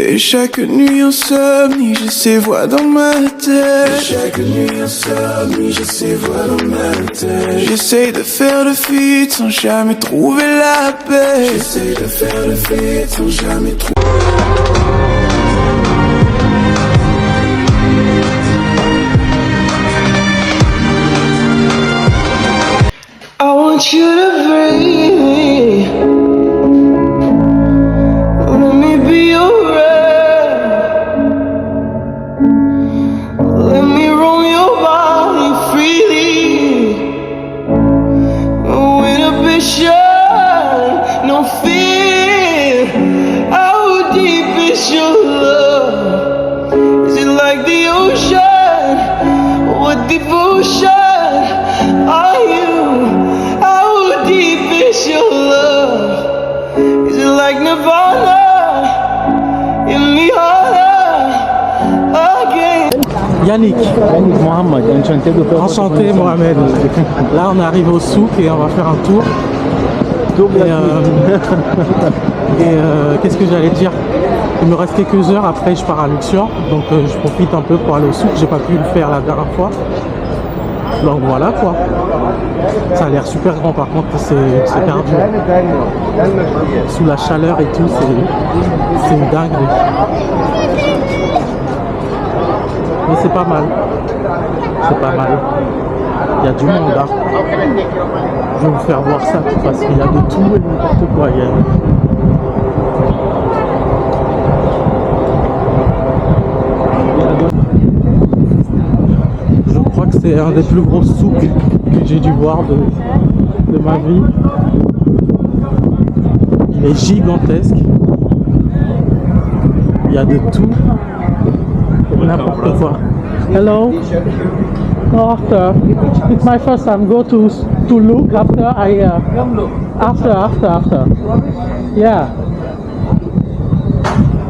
Et chaque nuit insomnie, j'ai ces voix dans ma tête. Et chaque nuit insomnie, j'ai ces voix dans ma tête. J'essaye de faire le feat sans jamais trouver la paix. J'essaye de faire le feat sans jamais trouver. I want you to breathe me. Let me be your air. Let me roam your body freely. No inhibition, no fear. How deep is your love? Is it like the ocean? What devotion are you? How deep is your love? Is it like Nirvana? Hit me harder again. Yannick Mohamed, enchanté Mohamed. Là on arrive au souk et on va faire un tour. Qu'est-ce que j'allais dire? Il me reste quelques heures, après je pars à Luxor. Donc je profite un peu pour aller au souk. J'ai pas pu le faire la dernière fois. Donc voilà quoi. Ça a l'air super grand par contre, c'est perdu. Sous la chaleur et tout, c'est une dinguerie. Mais c'est pas mal. C'est pas mal. Il y a du monde là. Je vais vous faire voir ça de toute façon. Il y a de tout et n'importe quoi. Je crois que c'est un des plus gros souks que j'ai dû voir de ma vie. Il est gigantesque. Il y a de tout. N'importe quoi. Hello. No, after. It's my first time go to look after I after. Yeah.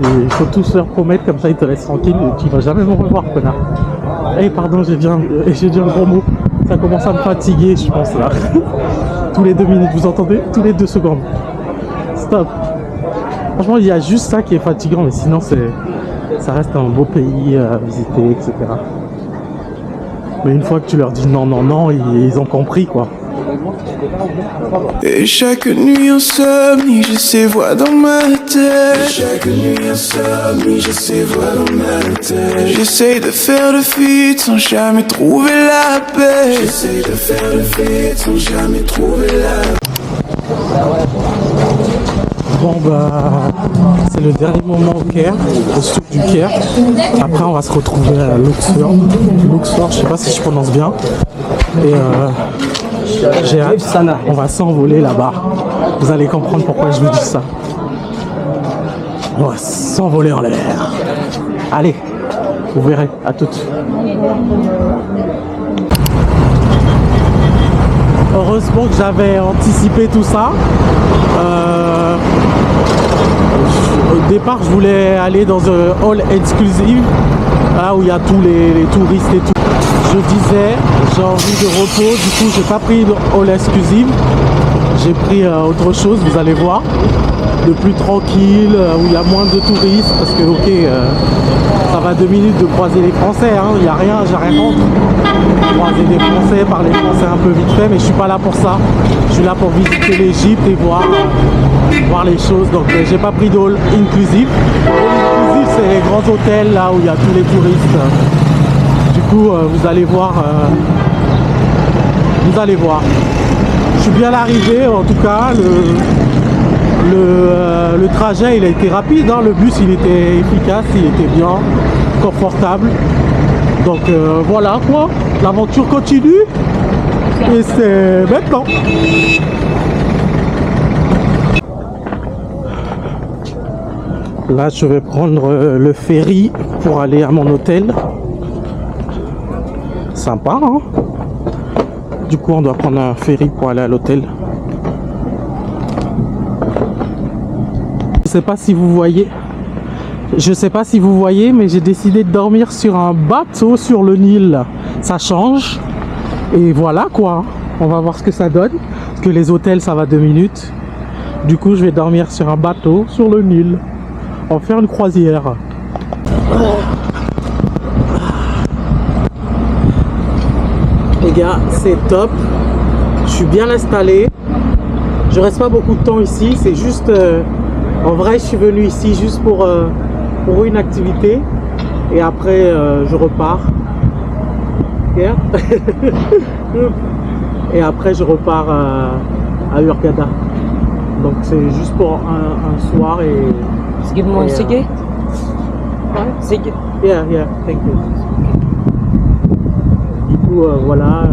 Et il faut tous leur promettre comme ça ils te laissent tranquille. Tu vas jamais me revoir, connard. Eh pardon, j'ai dit un gros mot. Ça commence à me fatiguer, je pense là. Tous les 2 minutes, vous entendez? Tous les 2 secondes. Stop. Franchement, il y a juste ça qui est fatigant, mais sinon ça reste un beau pays à visiter, etc. Mais une fois que tu leur dis non, non, non, ils ont compris quoi. Et chaque nuit insomnie, j'ai ces voix dans ma tête. Et chaque nuit insomnie, j'ai ces voix dans ma tête. J'essaye de faire le feat sans jamais trouver la paix. J'essaye de faire le feat sans jamais trouver la paix. Bon bah c'est le dernier moment au Caire, au souk du Caire. Après on va se retrouver à Luxor. Luxor, je sais pas si je prononce bien. Et j'ai hâte, on va s'envoler là-bas. Vous allez comprendre pourquoi je vous dis ça. On va s'envoler en l'air. Allez, vous verrez, à toutes. Heureusement que j'avais anticipé tout ça. Au départ, je voulais aller dans un hall exclusive, là où il y a tous les touristes et tout. Je disais, j'ai envie de repos, du coup, j'ai pas pris le hall exclusive. J'ai pris autre chose, vous allez voir, de plus tranquille, où il y a moins de touristes, parce que ok, ça va 2 minutes de croiser les Français, hein, il n'y a rien, j'ai rien contre. Croiser des Français, parler français un peu vite fait, mais je suis pas là pour ça. Je suis là pour visiter l'Égypte et voir les choses. Donc j'ai pas pris de hall inclusive. Hall inclusive, c'est les grands hôtels là où il y a tous les touristes. Du coup, vous allez voir. Je suis bien arrivé, en tout cas. Le trajet, il a été rapide. Hein. Le bus, il était efficace, il était bien, confortable. Donc voilà quoi, l'aventure continue et c'est maintenant. Là je vais prendre le ferry pour aller à mon hôtel. Sympa hein. Du coup on doit prendre un ferry pour aller à l'hôtel. Je sais pas si vous voyez. Mais j'ai décidé de dormir sur un bateau sur le Nil. Ça change. Et voilà quoi. On va voir ce que ça donne. Parce que les hôtels, ça va 2 minutes. Du coup, je vais dormir sur un bateau sur le Nil. On va faire une croisière. Les gars, c'est top. Je suis bien installé. Je reste pas beaucoup de temps ici. C'est juste... en vrai, je suis venu ici juste pour une activité. Et après, je repars. Yeah. Et après, je repars à Hurghada. Donc, c'est juste pour un soir et... Give me one ciggy. Ciggy. Yeah, thank you. Du coup, voilà,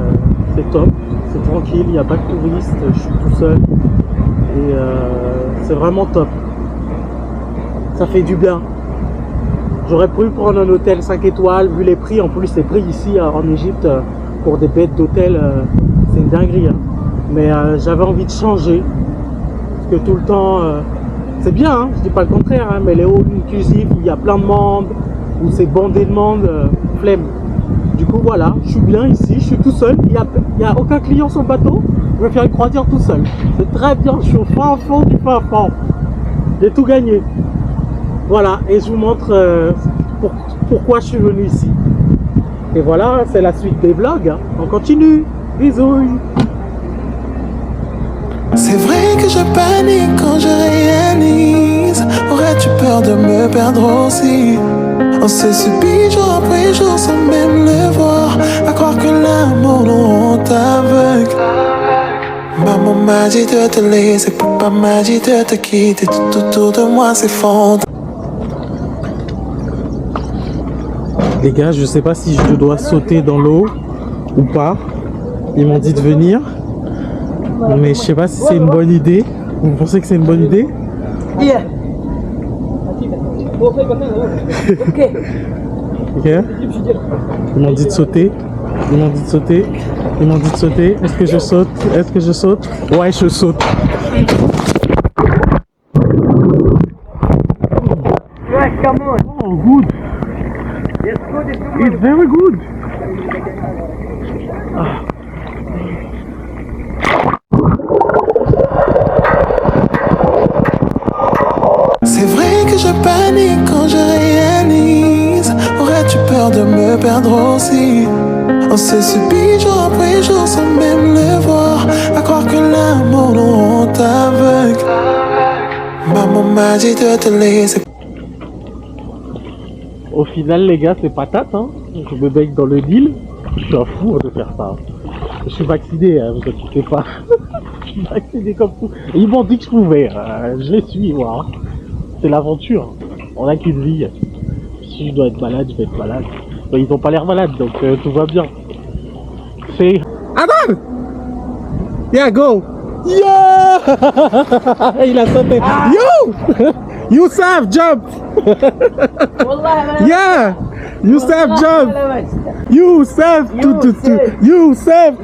c'est top, c'est tranquille, il n'y a pas de touristes, je suis tout seul. Et c'est vraiment top. Ça fait du bien. J'aurais pu prendre un hôtel 5 étoiles, vu les prix. En plus, les prix ici en Égypte, pour des bêtes d'hôtel, c'est une dinguerie. Hein. Mais j'avais envie de changer. Parce que tout le temps... c'est bien, hein, je dis pas le contraire, hein, mais les hauts inclusifs où il y a plein de monde, où c'est bandé de monde, flemme. Du coup voilà, je suis bien ici, je suis tout seul, il n'y a aucun client sur le bateau, je vais faire une croisière tout seul. C'est très bien, je suis au fin fond du fin fond. J'ai tout gagné. Voilà, et je vous montre pourquoi je suis venu ici. Et voilà, c'est la suite des vlogs, hein. On continue, bisous. C'est vrai que je panique quand je réalise. Aurais-tu peur de me perdre aussi? On se subit jour après jour sans même le voir. À croire que l'amour nous rend aveugle. Maman m'a dit de te laisser, papa m'a dit de te quitter. Tout autour de moi s'effondre. Les gars, je sais pas si je dois sauter dans l'eau ou pas. Ils m'ont dit de venir. Mais je sais pas si c'est une bonne idée. Vous pensez que c'est une bonne idée? Yeah. Ok. Ok. Ils m'ont dit de sauter. Ils m'ont dit de sauter. Ils m'ont dit de sauter. Est-ce que je saute? Est-ce que je saute? Ouais, je saute. Right, come on. Oh, good. It's good. It's very good. C'est vrai que je panique quand je réalise. Aurais-tu peur de me perdre aussi? On se subit jour après jour sans même le voir. À croire que l'amour nous rend aveugle. Maman m'a dit de te laisser. Au final, les gars, c'est patate, hein. Je me baigne dans le Nil. Je suis un fou de faire ça. Je suis vacciné, hein, vous inquiétez pas. Je suis vacciné comme fou. Et ils m'ont dit que je pouvais. Je les suis, moi. C'est l'aventure. On a qu'une vie. Si je dois être malade, je vais être malade. Mais ils ont pas l'air malades, donc tout va bien. C'est... Adam! Yeah, go! Yeah! Il a sauté. Yo! Youssef, jump! Yeah! Youssef, jump! Youssef, Youssef, Youssef!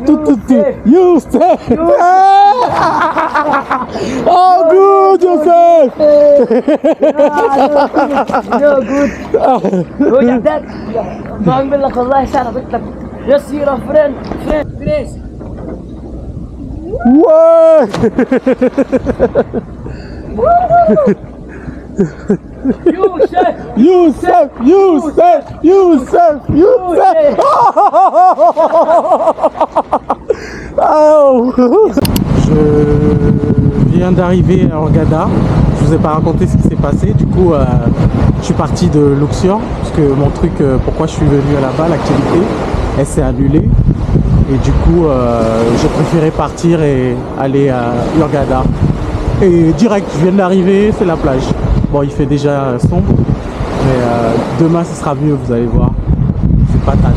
Oh, good, Youssef! No good. Look at that. بعمل لك والله سنة لك يصير friend please. Ouais! Youssef! Oh! Je viens d'arriver à Hurghada. Je vous ai pas raconté ce qui s'est passé. Du coup, je suis parti de Luxor parce que mon truc, pourquoi je suis venu là-bas, l'activité, elle s'est annulée. Et du coup, j'ai préféré partir et aller à Hurghada. Et direct, je viens d'arriver, c'est la plage. Bon, il fait déjà sombre, mais demain, ce sera mieux, vous allez voir. C'est patate.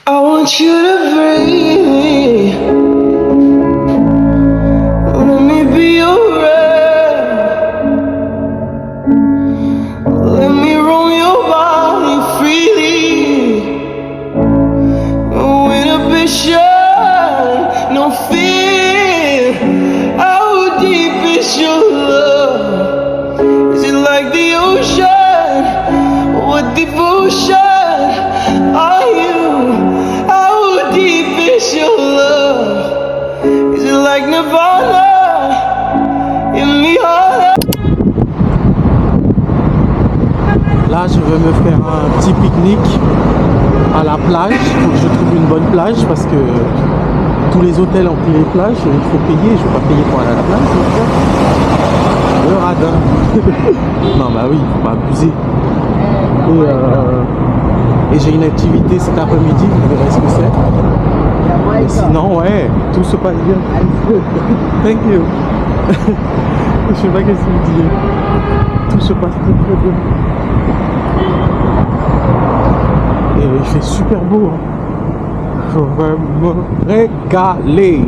I want you to breathe me. Let me be your air. Let me roam your body freely. No inhibition, no fear. How deep is your love? Is it like the ocean? devotion are you? How deep is your love? Is it like Nirvana in the heart? Là, je vais me faire un petit pique-nique à la plage. Il faut que je trouve une bonne plage parce que tous les hôtels ont pris les plages. Il faut payer. Je ne vais pas payer pour aller à la plage. Le radin. Non, bah oui, il ne faut pas abuser. Et j'ai une activité cet après-midi. Vous verrez ce que c'est. Et sinon, ouais, tout se passe bien. Thank you. Je sais pas qu'est-ce que vous dites. Tout se passe très très bien. Et il fait super beau. Faut vraiment régaler.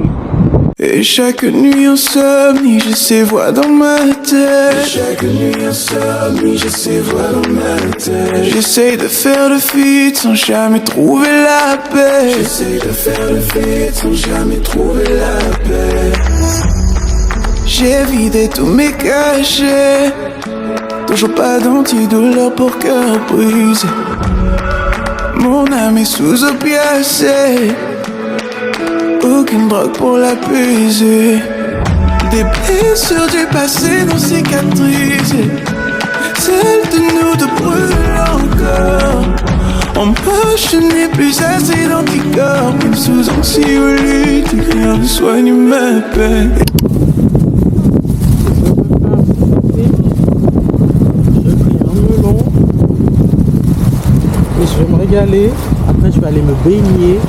Et chaque nuit insomnie, j'ai ces voix dans ma tête. Et chaque nuit insomnie, j'ai ces voix dans ma tête. J'essaye de faire le feat sans jamais trouver la paix. J'essaye de faire le feat sans jamais trouver la paix. J'ai vidé tous mes cachets. Toujours pas d'antidouleur pour cœur brisé. Mon âme est sous opiacé. Aucune drogue pour l'apaiser. Des blessures du passé non cicatrisées. Celles de nous te brûlent encore. En poche, je n'ai plus assez d'anticorps. Même sous anxiolytique, rien ne soigne ma peine. Je vais me régaler. Après, je vais aller me baigner.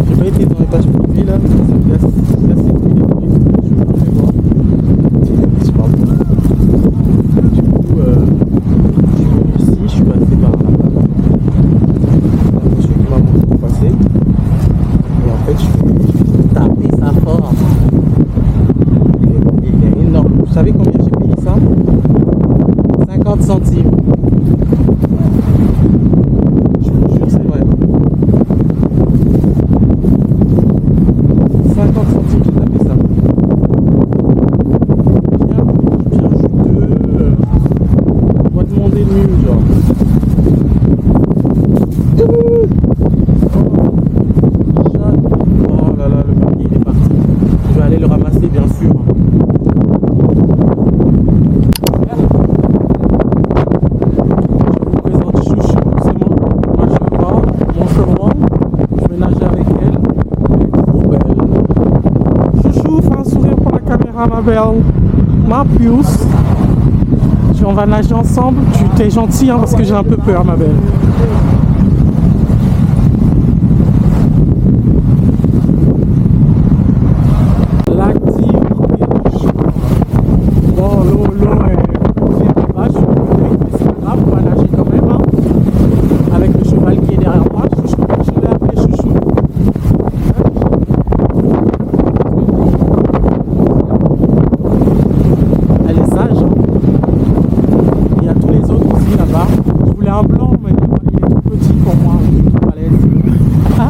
J'ai pas été dans les pages privées là, parce que ça me glace assez cuit. Je vais voir. C'est pas bon. Du coup, je suis venu ici, je suis passé par là. Je suis qui m'a montré pour passer. Et en fait, je vais taper ça fort. Il est énorme. Vous savez combien j'ai payé ça? 50 centimes. Je vous jure, c'est vrai. 50 centimes, j'ai tapé ça. Bien juteux. On va demander mieux, genre. Oh là là, le papier il est parti. Je vais aller le ramasser, bien sûr. Ma belle, ma puce. On va nager ensemble. Tu t'es gentil hein, parce que j'ai un peu peur, ma belle. L'activité. Bon, l'eau est basse, mais c'est pas grave, on va nager quand même. Hein, avec le cheval qui est derrière moi. Je l'ai appelé Chouchou. Un blanc, mais il est trop petit pour moi. Ah.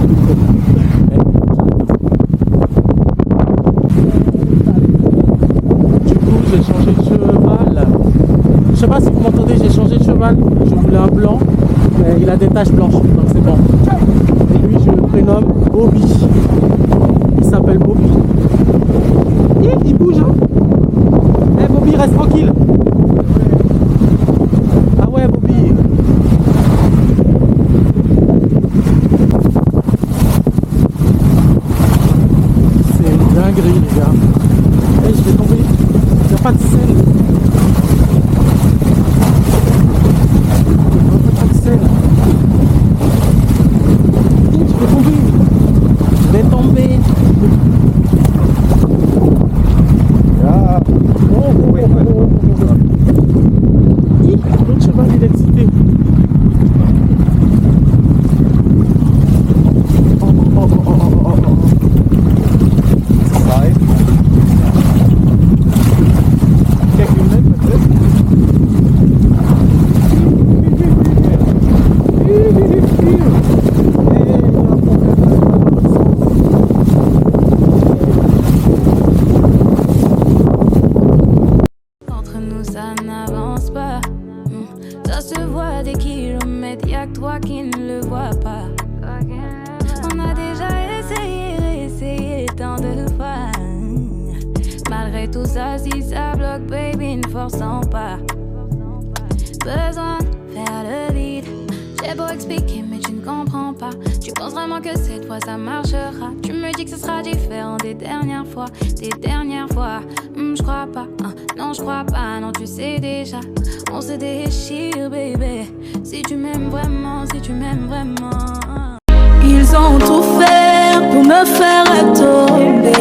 Du coup, j'ai changé de cheval. Je sais pas si vous m'entendez, j'ai changé de cheval. Je voulais un blanc, mais il a des taches blanches, donc c'est bon. Et lui, je le prénomme Bobby. Il s'appelle Bobby. Il bouge, hein. Eh, Bobby, reste tranquille. Ah ouais, Bobby. Les gars. Hey, je vais tomber. Il n'y a pas de sel. Il n'y a pas de sel. Je vais tomber. Je vais tomber. kilomètres, y'a que toi qui ne le vois pas. On a déjà essayé, réessayé tant de fois. Malgré tout ça, si ça bloque, baby, ne forçons pas. Besoin de faire le vide. J'ai beau expliquer, mais tu ne comprends pas. Tu penses vraiment que cette fois ça marchera? Tu me dis que ce sera différent des dernières fois. Je crois pas, non je crois pas. Non tu sais déjà, on se déchire baby. Si tu m'aimes vraiment, si tu m'aimes vraiment. Ils ont tout fait pour me faire tomber.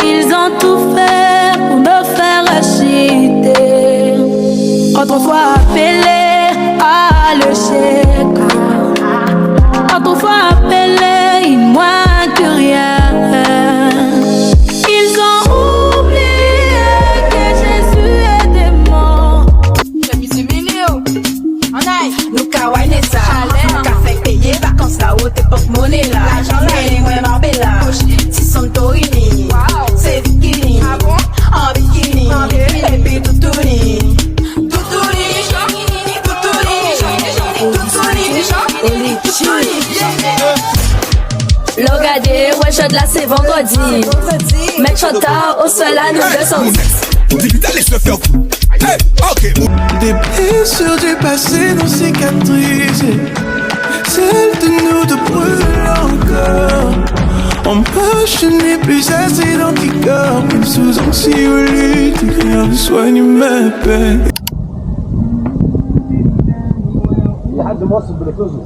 Ils ont tout fait pour me faire chuter. Autrefois appelé à le chèque, autrefois appelé, il moins que rien. Ils ont oublié que Jésus est démon. Nou ka wine sa, nou ka fek peye vacances la ou te pok money la. L'argent mwen marbella, ti son torini, c'est bikini, en bikini, baby toutouni, toutouni, Logade, ouais, je de là, c'est vendredi. Mec, chantard, au sol à nous deux sens. Des blessures du passé non cicatrisées, celles de nous de brûler encore. En moi je n'ai plus assez d'anticorps, même sous anxiolytique, rien ne soigne ma peine.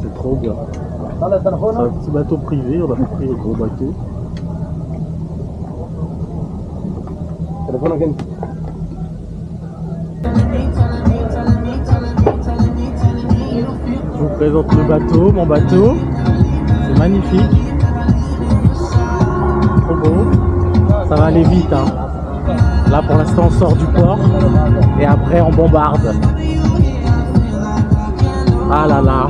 C'est trop bien. C'est un petit bateau privé, on a pris le gros bateau. Je vous présente le bateau, mon bateau. C'est magnifique. Trop beau. Ça va aller vite, hein. Là pour l'instant on sort du port et après on bombarde. Ah là là.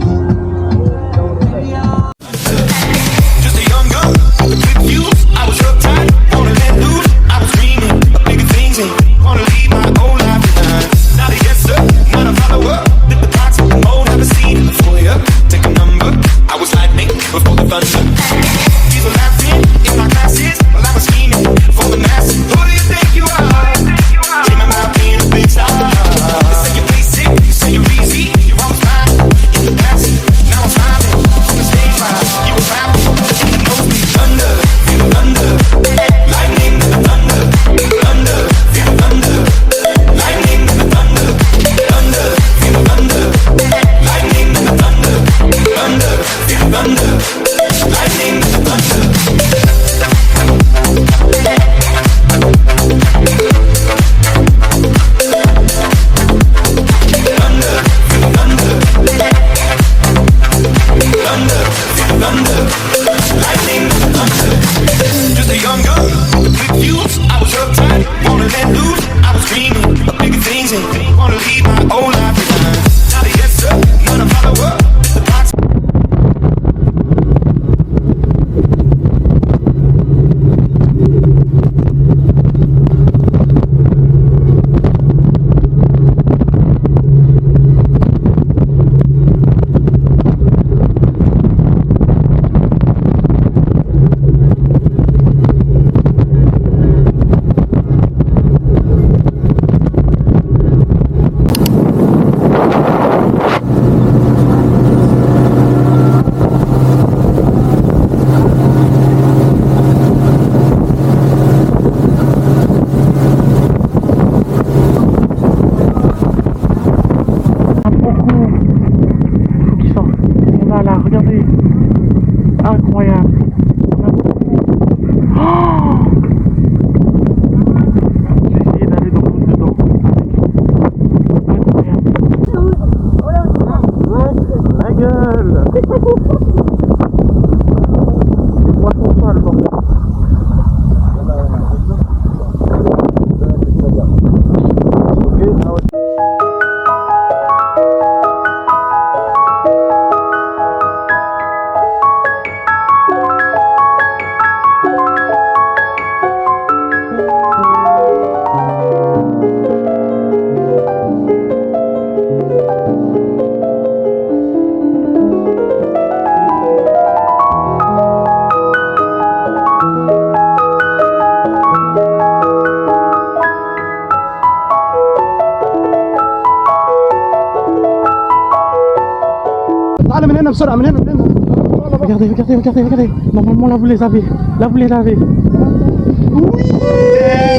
Regardez, regardez, regardez, regardez. Normalement, là, vous les avez. Là, vous les avez. Oui!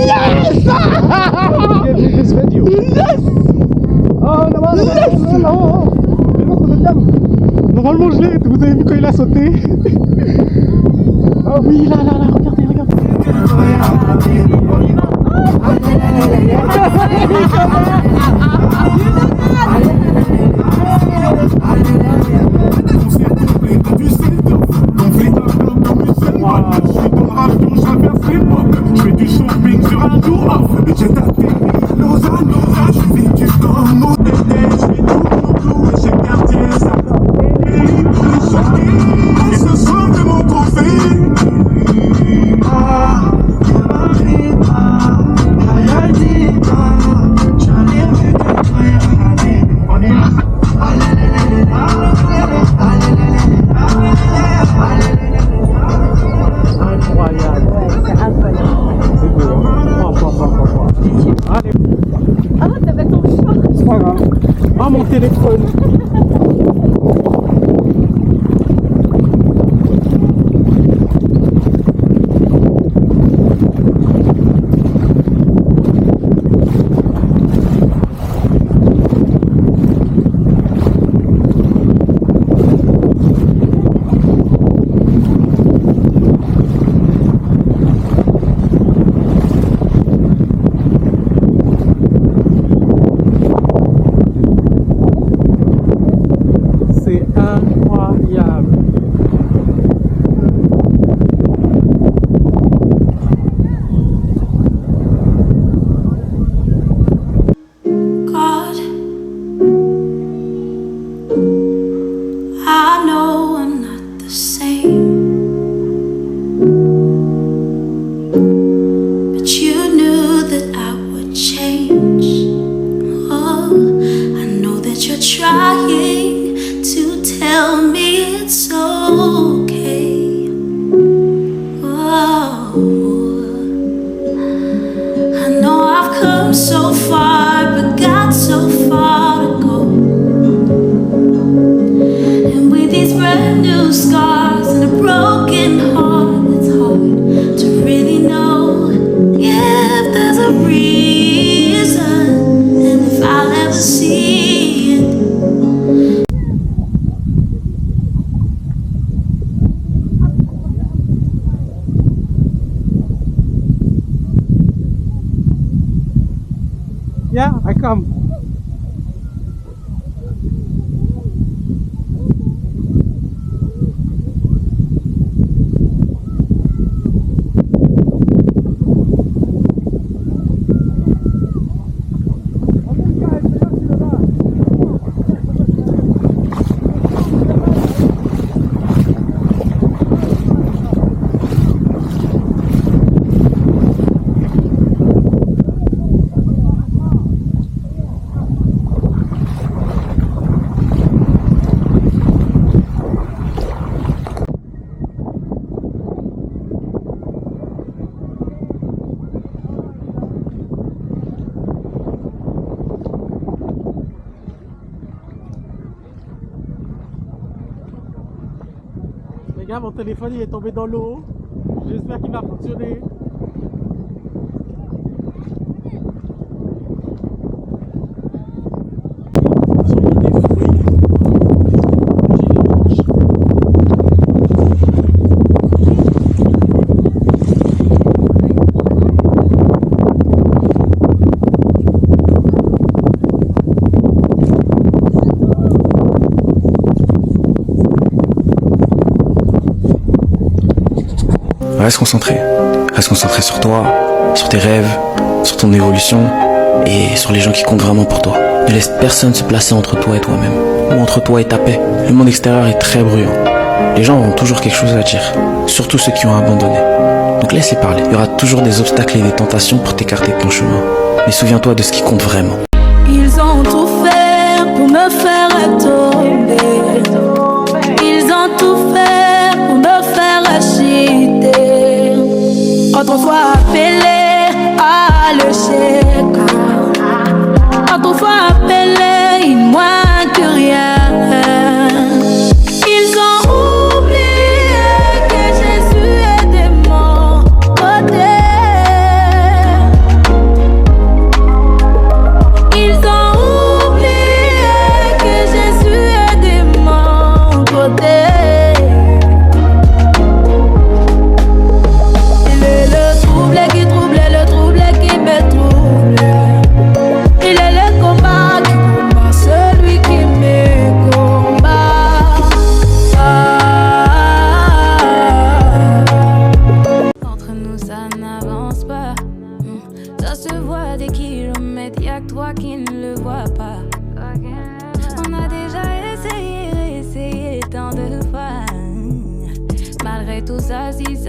Yes! This video. Yes! Normalement, je l'ai. Vous avez vu quand il a sauté? Oui, là, là, là. Regardez, regardez. Je fais du shopping sur un tour off. J'ai tapé Lausanne, je vis du comme au TT. Je fais tout mon clou et j'ai gardé ça. Et ce soir c'est mon trophée. Ah, mon téléphone. Yeah, I come. Les gars, mon téléphone il est tombé dans l'eau. J'espère qu'il va fonctionner. Reste concentré sur toi, sur tes rêves, sur ton évolution et sur les gens qui comptent vraiment pour toi. Ne laisse personne se placer entre toi et toi-même, ou entre toi et ta paix. Le monde extérieur est très bruyant. Les gens auront toujours quelque chose à dire, surtout ceux qui ont abandonné. Donc laisse-les parler. Il y aura toujours des obstacles et des tentations pour t'écarter de ton chemin. Mais souviens-toi de ce qui compte vraiment. Ils ont tout fait pour me faire tomber. Ils ont tout fait pour me faire chuter. Autrefois appelé à le chèque. Autrefois appelé, il moins que rien.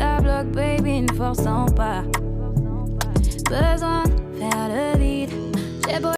ça bloque, baby, ne forçons pas. Besoin de faire le vide. J'ai beau